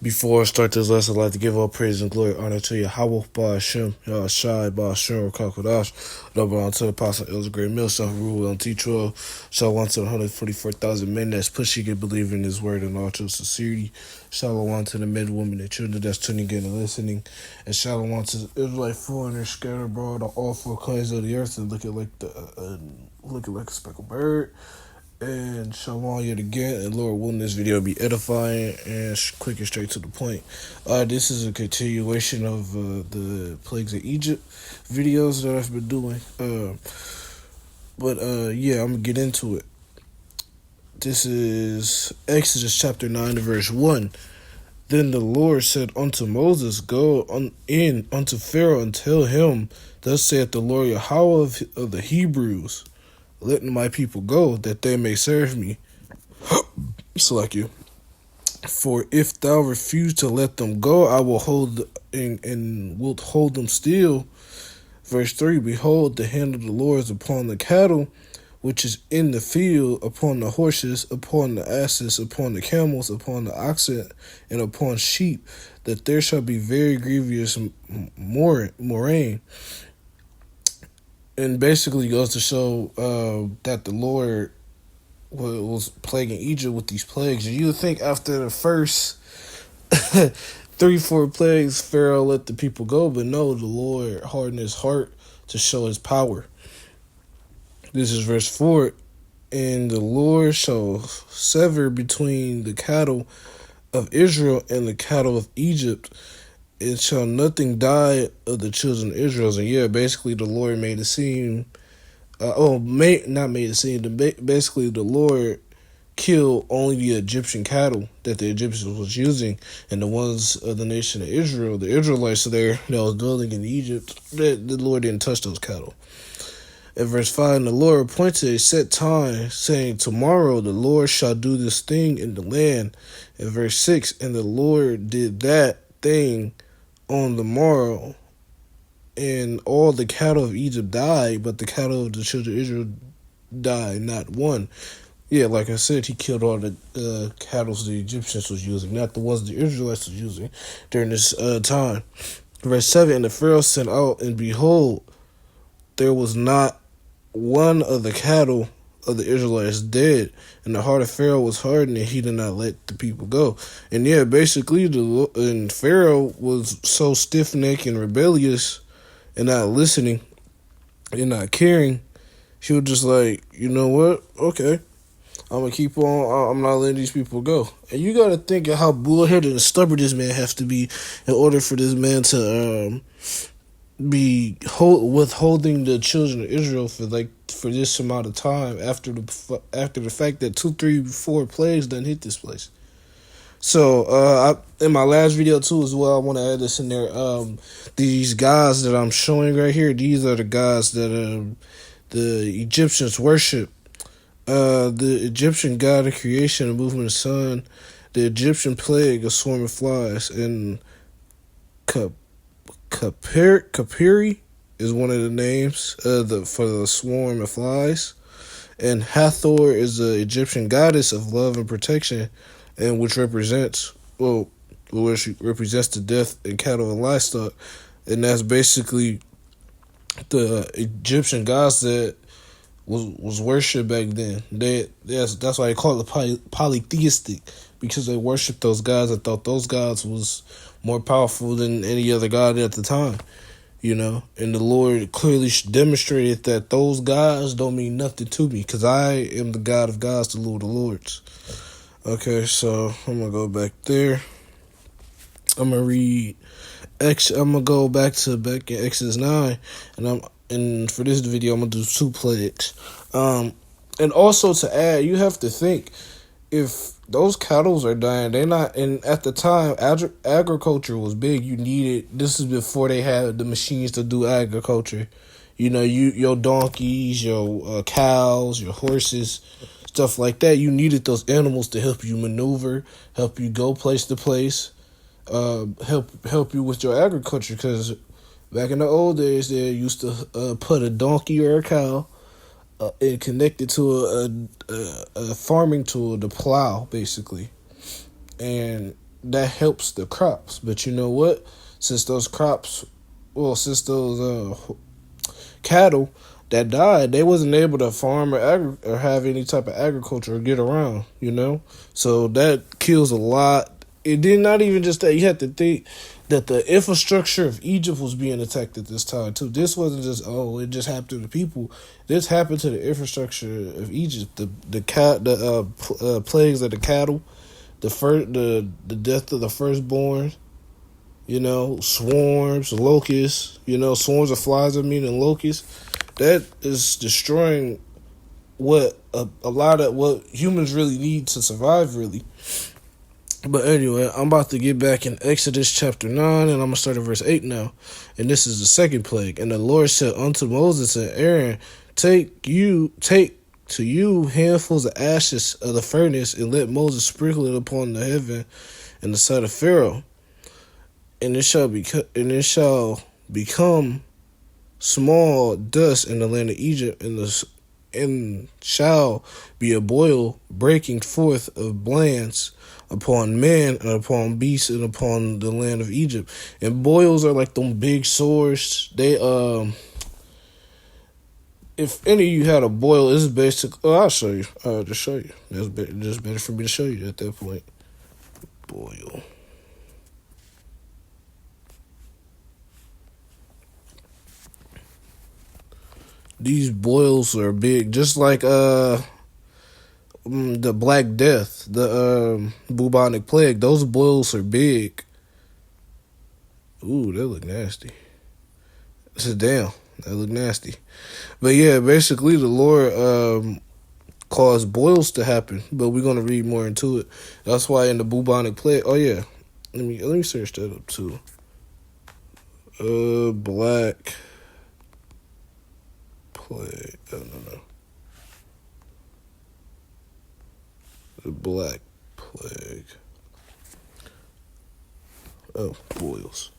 Before I start this lesson, I'd like to give all praise and glory honor to Yahweh Ba'Hashem, Yahshai Ba'Hashem, Rakakodash, double on to the Apostle Elder Great Mill, Rule on T12, Shalom to 144,000 men that's pushing and believing in his word in all true sincerity. Shalom to the men, women, and children that's tuning in and listening. And shalom to the Israelite foreigners scattered abroad on all four corners of the earth and looking like a speckled bird. And shalom yet again, and Lord willing, this video will be edifying and quick and straight to the point. This is a continuation of the Plagues of Egypt videos that I've been doing. Yeah, I'm going to get into it. This is Exodus chapter 9 verse 1. Then the Lord said unto Moses, Go in unto Pharaoh and tell him, Thus saith the Lord Yahweh of the Hebrews, Let my people go, that they may serve me. You. For if thou refuse to let them go, I will hold and wilt hold them still. Verse 3, Behold, the hand of the Lord is upon the cattle, which is in the field, upon the horses, upon the asses, upon the camels, upon the oxen, and upon sheep, that there shall be very grievous mourning. And basically goes to show that the Lord was plaguing Egypt with these plagues. And you would think after the first 3-4 plagues, Pharaoh let the people go, but no, the Lord hardened his heart to show his power. This is verse 4. And the Lord shall sever between the cattle of Israel and the cattle of Egypt. It shall nothing die of the children of Israel. And yeah, basically the Lord made it seem, basically the Lord killed only the Egyptian cattle that the Egyptians was using, and the ones of the nation of Israel, the Israelites there that was dwelling in Egypt, the Lord didn't touch those cattle. In verse 5, and the Lord appointed a set time, saying, Tomorrow the Lord shall do this thing in the land. In verse 6, and the Lord did that thing on the morrow, and all the cattle of Egypt died, but the cattle of the children of Israel died, not one. Yeah, like I said, he killed all the cattle the Egyptians was using, not the ones the Israelites was using during this time. Verse 7, and the Pharaoh sent out, and behold, there was not one of the cattle of the Israelites dead, and the heart of Pharaoh was hardened, and he did not let the people go. And yeah, basically, and Pharaoh was so stiff-necked and rebellious and not listening and not caring. He was just like, you know what? Okay, I'm going to keep on. I'm not letting these people go. And you got to think of how bullheaded and stubborn this man has to be in order for this man to be withholding the children of Israel for this amount of time after the fact that 2, 3, 4 plagues done hit this place. So in my last video too as well, I want to add this in there. These guys that I'm showing right here, these are the guys that the Egyptians worship. The Egyptian god of creation, the movement of the sun, the Egyptian plague, a swarm of flies, and Kapiri is one of the names for the swarm of flies, and Hathor is the Egyptian goddess of love and protection, and which represents the death in cattle and livestock, and that's basically the Egyptian gods that was worshipped back then. That's why they call it polytheistic, because they worshipped those gods and thought those gods was more powerful than any other god at the time, you know. And the Lord clearly demonstrated that those gods don't mean nothing to me, because I am the God of gods, the Lord of lords. Okay, so I'm gonna go back there. I'm gonna read. I'm gonna go back in Exodus 9, and for this video I'm gonna do 2 plagues. And also to add, you have to think, if those cattle are dying, they're not. And at the time, agriculture was big. You needed. This is before they had the machines to do agriculture. You know, your donkeys, your cows, your horses, stuff like that. You needed those animals to help you maneuver, help you go place to place, help you with your agriculture. Because back in the old days, they used to put a donkey or a cow and connect it to a farming tool to plow, basically. And that helps the crops. But you know what? Since those crops, since those cattle that died, they wasn't able to farm or have any type of agriculture or get around, So that kills a lot. It did not even just that. You have to think that the infrastructure of Egypt was being attacked at this time too. This wasn't just it just happened to the people. This happened to the infrastructure of Egypt. The plagues of the cattle, the death of the firstborn. Swarms, locusts. Swarms of flies. And locusts. That is destroying what a lot of what humans really need to survive, really. But anyway, I'm about to get back in Exodus chapter 9, and I'm going to start at verse 8 now. And this is the second plague. And the Lord said unto Moses and Aaron, Take to you handfuls of ashes of the furnace, and let Moses sprinkle it upon the heaven in the sight of Pharaoh. And it shall become small dust in the land of Egypt, and shall be a boil breaking forth of blands upon man and upon beasts and upon the land of Egypt. And boils are like them big sores. They if any of you had a boil, this is basically. I'll show you. I'll just show you. It's just better for me to show you at that point. Boil. These boils are big, just like the Black Death, the bubonic plague. Those boils are big. Ooh, that look nasty. Sit down. That look nasty. But yeah, basically the Lord caused boils to happen. But we're gonna read more into it. That's why in the bubonic plague. Oh yeah, let me search that up too. Black plague. Oh, no. The Black Plague. Oh, boils.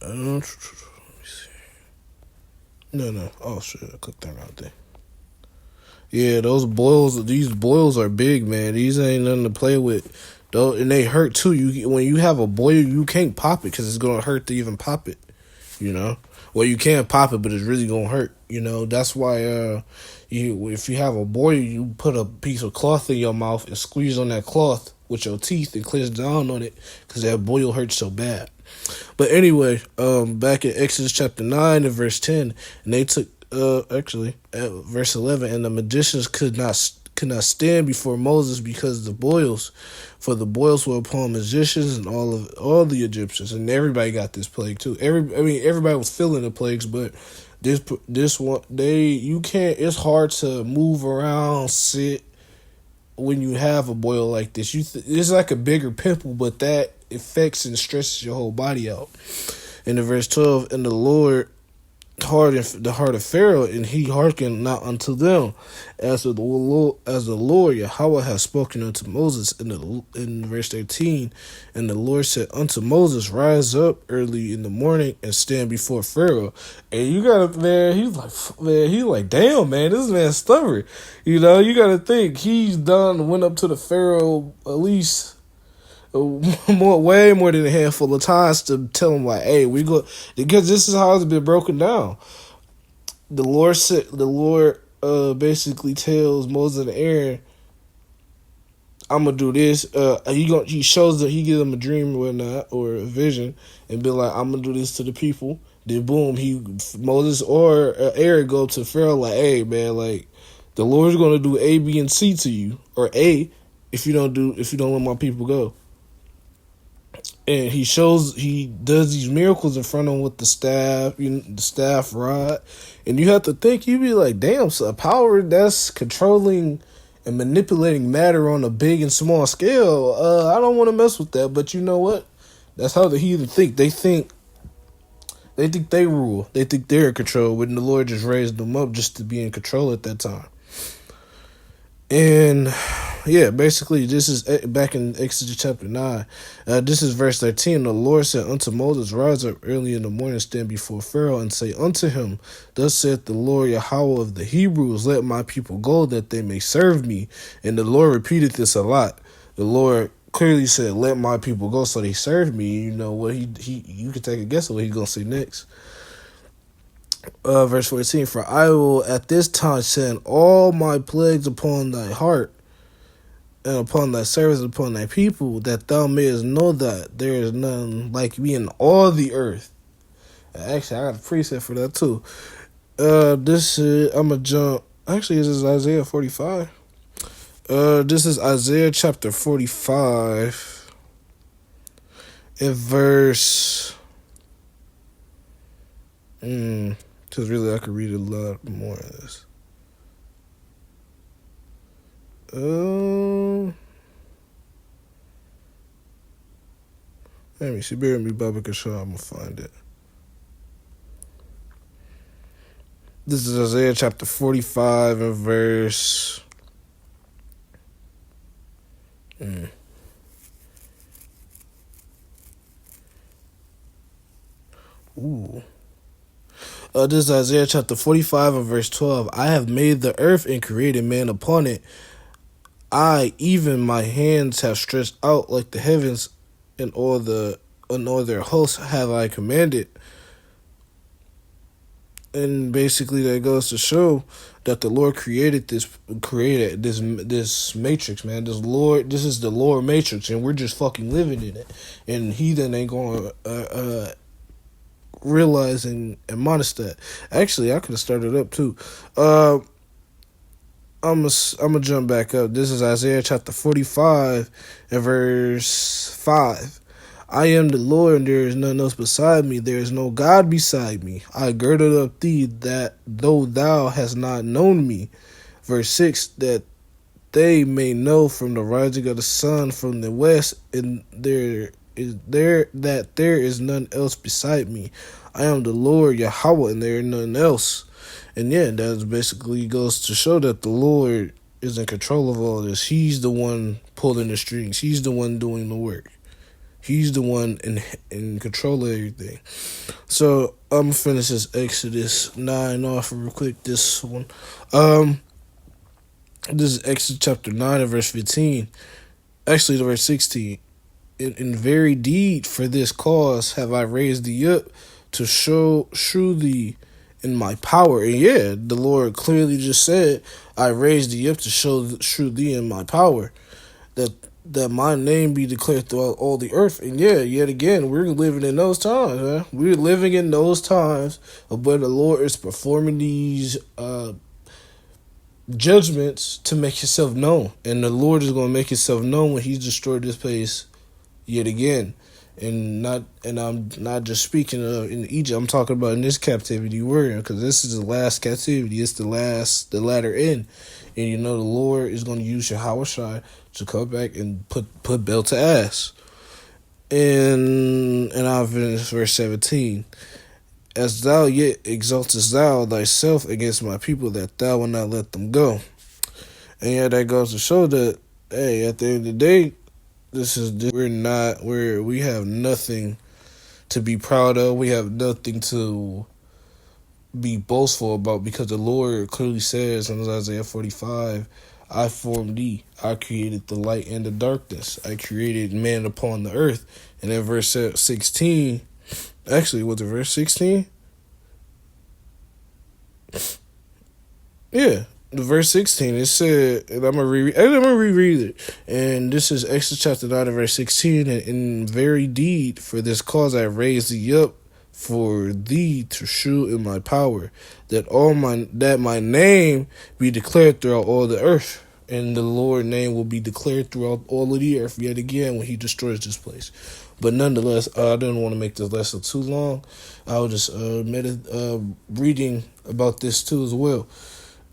Let me see. No. Oh, shit. I clicked that right there. Yeah, these boils are big, man. These ain't nothing to play with. Though, and they hurt too. When you have a boil, you can't pop it because it's gonna hurt to even pop it. Well, you can pop it, but it's really gonna hurt. That's why if you have a boil, you put a piece of cloth in your mouth and squeeze on that cloth with your teeth and clench down on it because that boil hurts so bad. But anyway, back in Exodus chapter 9 and verse 10, and they took actually at verse 11, and the magicians could not stand before Moses because of the boils, for the boils were upon magicians and all the Egyptians, and everybody got this plague too. Everybody was feeling the plagues, but this one you can't. It's hard to move around, sit when you have a boil like this. It's like a bigger pimple, but that affects and stresses your whole body out. In the verse 12, and the Lord hardened the heart of Pharaoh, and he hearkened not unto them, as the Lord Yahweh has spoken unto Moses. In verse 13, and the Lord said unto Moses, Rise up early in the morning and stand before Pharaoh. And you gotta, man, he's like, damn, man, this man's stubborn. You gotta think went up to the Pharaoh at least way more than a handful of times to tell him like, hey, because this is how it's been broken down. The Lord basically tells Moses and Aaron, I'm gonna do this. He shows that he gives them a dream or whatnot or a vision and be like, I'm gonna do this to the people. Then boom, Moses or Aaron go to Pharaoh like, hey man, like the Lord's gonna do A, B, and C to you, or A if you don't let my people go. And he does these miracles in front of him with the staff, the staff rod. And you have to think, you'd be like, damn, so a power that's controlling and manipulating matter on a big and small scale. I don't want to mess with that. But you know what? That's how the heathen think. They think they rule. They think they're in control, when the Lord just raised them up just to be in control at that time. And yeah, basically, this is back in Exodus chapter 9. This is verse 13. The Lord said unto Moses, rise up early in the morning, stand before Pharaoh, and say unto him, thus saith the Lord Yahweh of the Hebrews, let my people go, that they may serve me. And the Lord repeated this a lot. The Lord clearly said, let my people go, so they serve me. You know what you can take a guess of what he's going to say next. Verse 14, for I will at this time send all my plagues upon thy heart, and upon thy servants, and upon thy people, that thou mayest know that there is none like me in all the earth. Actually, I got a preset for that too. This is, I'm going to jump. Actually, this is Isaiah 45. This is Isaiah chapter 45, in verse. Because really, I could read a lot more of this. Let me see. Bear with me, Baba Kashaw. I'm going to find it. This is Isaiah chapter 45 and verse. This is Isaiah chapter 45 and verse 12. I have made the earth and created man upon it. I, even my hands, have stretched out like the heavens, and all their hosts have I commanded. And basically, that goes to show that the Lord created this matrix, man. This is the Lord matrix, and we're just fucking living in it. And he then ain't going to realize and admonish that. Actually, I could have started up too. I'm gonna jump back up. This is Isaiah chapter 45 and verse 5. I am the Lord, and there is none else beside me. There is no God beside me. I girded up thee, that though thou hast not known me. Verse 6, that they may know from the rising of the sun from the west, and there is none else beside me. I am the Lord Yahweh, and there is none else. And yeah, that basically goes to show that the Lord is in control of all this. He's the one pulling the strings. He's the one doing the work. He's the one in control of everything. So I'm gonna finish this Exodus 9 off real quick. This one, this is Exodus chapter 9 and verse 15. Actually, the verse 16. In very deed for this cause have I raised thee up to shew thee in my power. And yeah, the Lord clearly just said, I raised thee up to shew thee in my power, that my name be declared throughout all the earth. And yeah, yet again, we're living in those times, man. We're living in those times of where the Lord is performing these judgments to make himself known. And the Lord is going to make himself known when he's destroyed this place yet again. And I'm not just speaking of in Egypt. I'm talking about in this captivity we're in, because this is the last captivity. It's the latter end. And you know the Lord is going to use Yahushua to come back and put belt to ass. And I'll finish verse 17. As thou yet exaltest thou thyself against my people, that thou will not let them go. And yeah, that goes to show that, hey, at the end of the day, we have nothing to be proud of. We have nothing to be boastful about, because the Lord clearly says in Isaiah 45, I formed thee. I created the light and the darkness. I created man upon the earth. And then verse 16, actually, was it verse 16? Yeah. The verse 16, it said, and I'm going to reread it. And this is Exodus chapter 9, verse 16. And in very deed for this cause I raised thee up, for thee to shew in my power, that my name be declared throughout all the earth. And the Lord's name will be declared throughout all of the earth yet again when he destroys this place. But nonetheless, I didn't want to make this lesson too long. I was just reading about this too as well.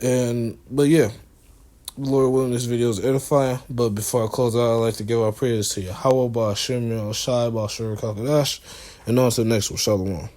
But yeah, Lord willing, this video is edifying. But before I close out, I'd like to give our prayers to Yahweh, Ba'ashem, Shai, Ba'ashem, Kakadash, and on to the next one. Shalom.